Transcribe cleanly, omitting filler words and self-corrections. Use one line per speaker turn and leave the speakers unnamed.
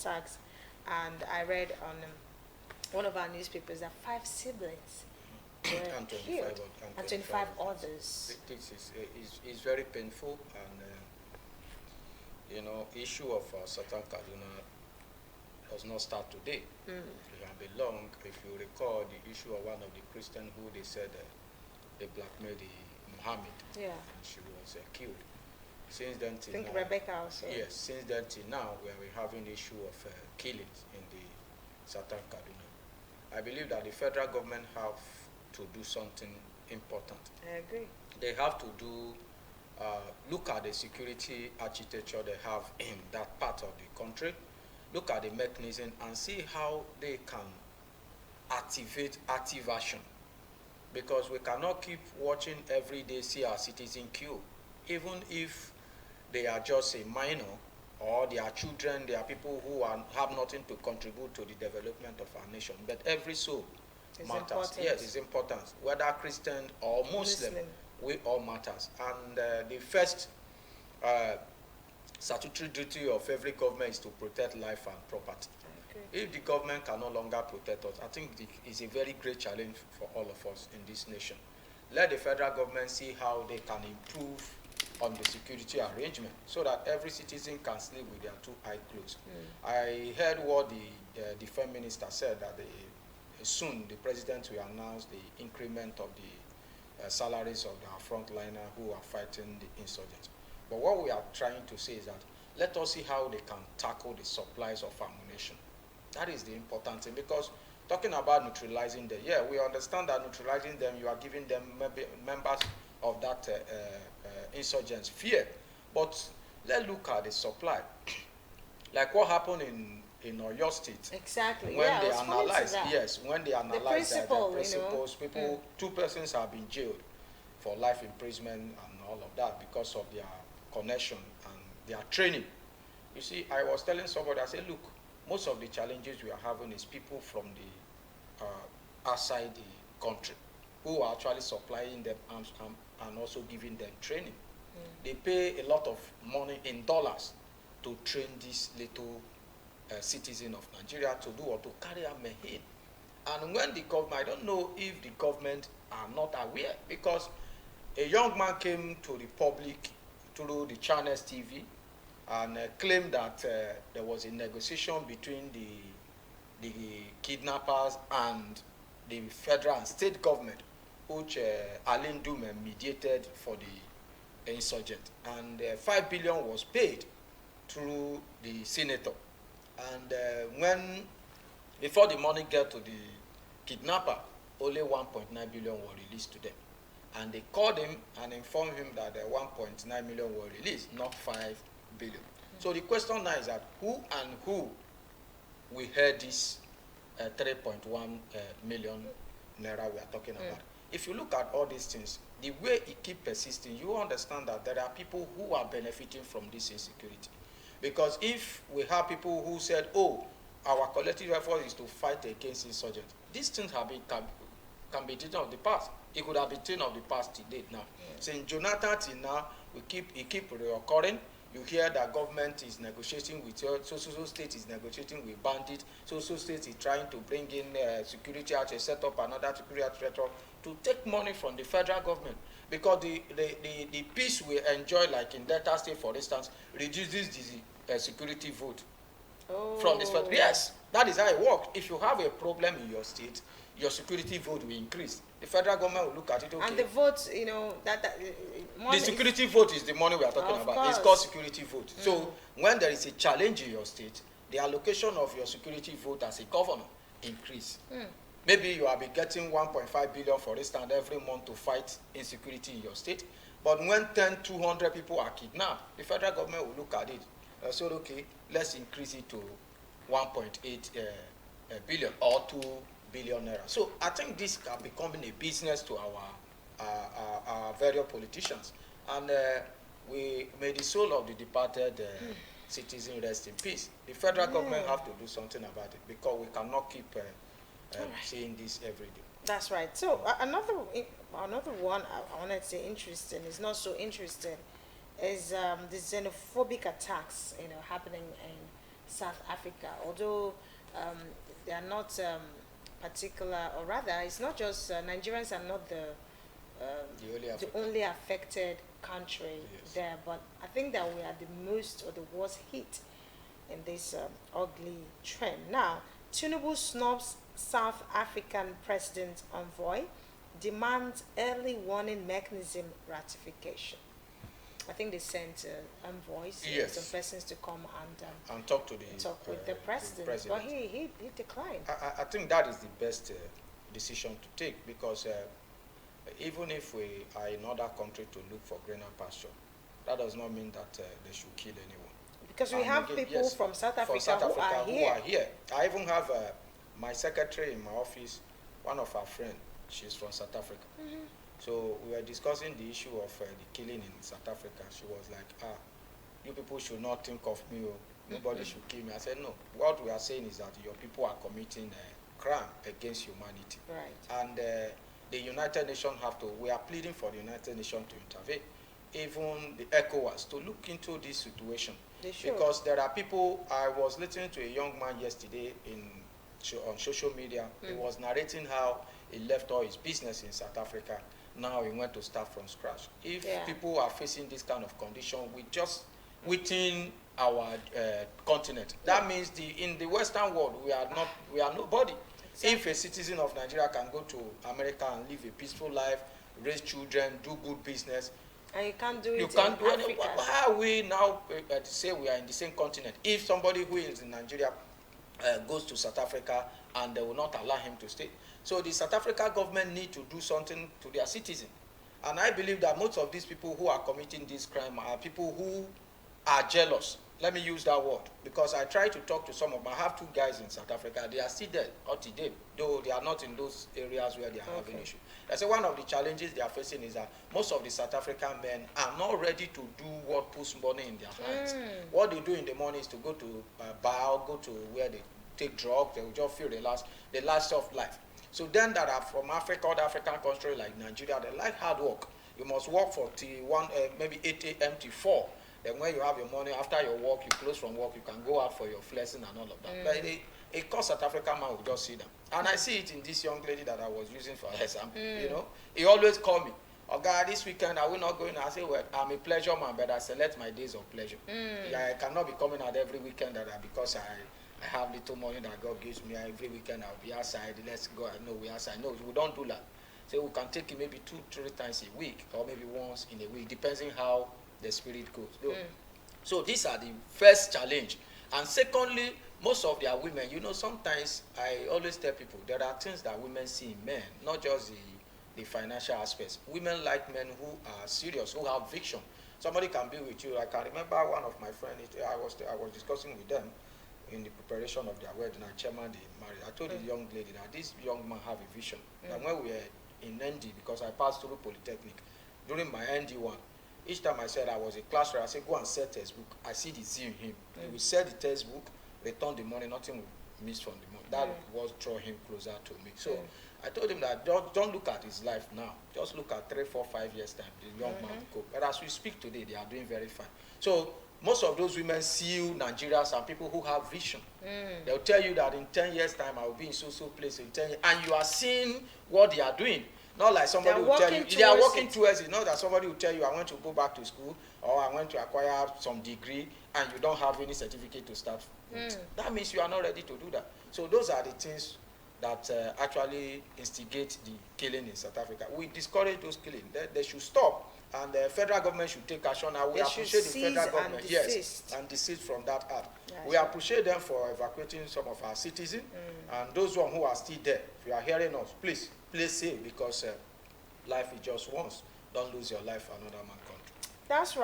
attacks, and I read on one of our newspapers that 5 siblings were
and 25
killed, and 25
others.
others.
This is very painful, and issue of Southern Kaduna does not start today. It has been long. If you recall the issue of one of the Christian who they said they blackmailed the Muhammad,
Yeah.
and she was killed. Since then
I
till
think
now,
Rebecca also.
yes, since then till now, where we're having issue of killings in the Southern Kaduna. I believe that the federal government have to do something important.
I agree.
They have to do look at the security architecture they have in that part of the country, look at the mechanism and see how they can activate active action, because we cannot keep watching every day, see our citizens queue, even if they are just a minor, or they are children, they are people who have nothing to contribute to the development of our nation. But every soul matters.
Important.
Yes, it's important. Whether Christian or Muslim, we all matters. And the first statutory duty of every government is to protect life and property.
Okay.
If the government can no longer protect us, I think it's a very great challenge for all of us in this nation. Let the federal government see how they can improve on the security arrangement so that every citizen can sleep with their two eyes closed. I heard what the defense minister said, that soon the president will announce the increment of the salaries of our frontliner who are fighting the insurgents. But what we are trying to say is that let us see how they can tackle the supplies of ammunition. That is the important thing, because talking about neutralizing them, yeah, we understand that neutralizing them, you are giving them members of that insurgents fear. But let's look at the supply. Like what happened in Oyo State.
Exactly.
When
yeah,
they analyzed, yes, when they analyzed the principles, people, 2 persons have been jailed for life imprisonment and all of that because of their connection and their training. You see, I was telling somebody, I said, look, most of the challenges we are having is people from the outside the country who are actually supplying them arms and also giving them training. They pay a lot of money in dollars to train these little citizens of Nigeria to do or to carry out Mehin. And when the government, I don't know if the government are not aware, because a young man came to the public through the Channels TV and claimed that there was a negotiation between the kidnappers and the federal and state government, which Alain Dume mediated for the insurgent. And 5 billion was paid through the senator. And before the money get to the kidnapper, only 1.9 billion were released to them. And they called him and informed him that 1.9 million were released, not 5 billion. So the question now is that who will hear this 3.1 million naira we are talking about? If you look at all these things, the way it keeps persisting, you understand that there are people who are benefiting from this insecurity. Because if we have people who said, oh, our collective effort is to fight against insurgents, these things can be things of the past. It could have been things of the past to date now. Since Jonathan till now, it keep reoccurring. You hear that government is negotiating with so state is negotiating with bandits, so state is trying to bring in security architecture, set up another security architecture to take money from the federal government. Because the peace we enjoy, like in Delta State, for instance, reduces the security vote from this federal. Yes, that is how it works. If you have a problem in your state, your security vote will increase. The federal government will look at it. Okay.
And the votes,
the security vote is the money we are talking about. It's called security vote. So when there is a challenge in your state, the allocation of your security vote as a governor increase. Maybe you have been getting 1.5 billion, for instance, every month to fight insecurity in your state. But when 200 people are kidnapped, the federal government will look at it and say, okay, let's increase it to 1.8 billion or 2 billion naira. So I think this are becoming a business to our various politicians. And may the soul of the departed citizen rest in peace. The federal government have to do something about it, because we cannot keep seeing this every day.
That's right. So another one I wanted to say interesting, is not so interesting, is the xenophobic attacks happening in South Africa, although they are not particular, or rather, it's not just Nigerians are not the only affected country there, but I think that we are the most or the worst hit in this ugly trend. Now, Tinubu snubs South African President envoy, demands early warning mechanism ratification. I think they sent envoys, some persons to come and
talk to
with the president. But he declined.
I think that is the best decision to take, because even if we are in other country to look for greener pasture, that does not mean that they should kill anyone.
Because we have people from South Africa, who are here.
I even have my secretary in my office, one of our friends, she's from South Africa. So we were discussing the issue of the killing in South Africa. She was like, you people should not think of me, nobody should kill me. I said, no, what we are saying is that your people are committing a crime against humanity.
Right.
And the United Nations we are pleading for the United Nations to intervene, even the ECOWAS, to look into this situation. Because there are people, I was listening to a young man yesterday on social media. He was narrating how he left all his business in South Africa. Now he went to start from scratch. If people are facing this kind of condition within our continent, that means in the Western world we are nobody. Exactly. If a citizen of Nigeria can go to America and live a peaceful life, raise children, do good business,
and you can't do it
in Africa. How are we now to say we are in the same continent? If somebody who is in Nigeria goes to South Africa and they will not allow him to stay. So the South Africa government need to do something to their citizens. And I believe that most of these people who are committing this crime are people who are jealous. Let me use that word, because I try to talk to some of them. I have two guys in South Africa. They are still there up to date, though they are not in those areas where they are having issues. I say one of the challenges they are facing is that most of the South African men are not ready to do what puts money in their hands. What they do in the morning is to go to bar, go to where they take drugs. They will just feel the last of life. So then that are from Africa, other African countries like Nigeria, they like hard work. You must work for maybe 8 a.m. to 4. Then when you have your money, after your work, you close from work, you can go out for your flexing and all of that. But a cost South African man will just see them. And I see it in this young lady that I was using for example. You know, he always call me, oh God, this weekend are we not going? I say, well, I'm a pleasure man, but I select my days of pleasure. I cannot be coming out every weekend because I have little money that God gives me. Every weekend I'll be outside. Let's go. No, we're outside. No, we don't do that. So we can take it maybe 2-3 times a week, or maybe once in a week, depending how the spirit goes. So these are the first challenge. And secondly, most of their women, you know, sometimes I always tell people there are things that women see in men, not just the financial aspects. Women like men who are serious, who have vision. Somebody can be with you. I can remember one of my friends, I was discussing with them in the preparation of their wedding, and chairman they married. I told the young lady that this young man have a vision. And when we were in ND, because I passed through Polytechnic, during my ND1, each time I said I was a class rep, I said, go and sell textbook. I see the zeal in him. He will sell the textbook, return the money, nothing will miss from the money. That was draw him closer to me. So I told him that don't look at his life now. Just look at 3, 4, 5 years time. The young man will go. But as we speak today, they are doing very fine. So most of those women see Nigerians and people who have vision. They'll tell you that in 10 years time, I will be in so place in 10 years. And you are seeing what they are doing. Not like somebody will tell you, they are working towards it. Not that somebody will tell you, I want to go back to school, or I want to acquire some degree, and you don't have any certificate to start with. That means you are not ready to do that. So those are the things that actually instigate the killing in South Africa. We discourage those killings. They should stop, and the federal government should take action. And we appreciate the federal government, and desist from that act. We appreciate them for evacuating some of our citizens, and those one who are still there. If you are hearing us, please play safe, because life is just once. Don't lose your life for another man's country.
That's right.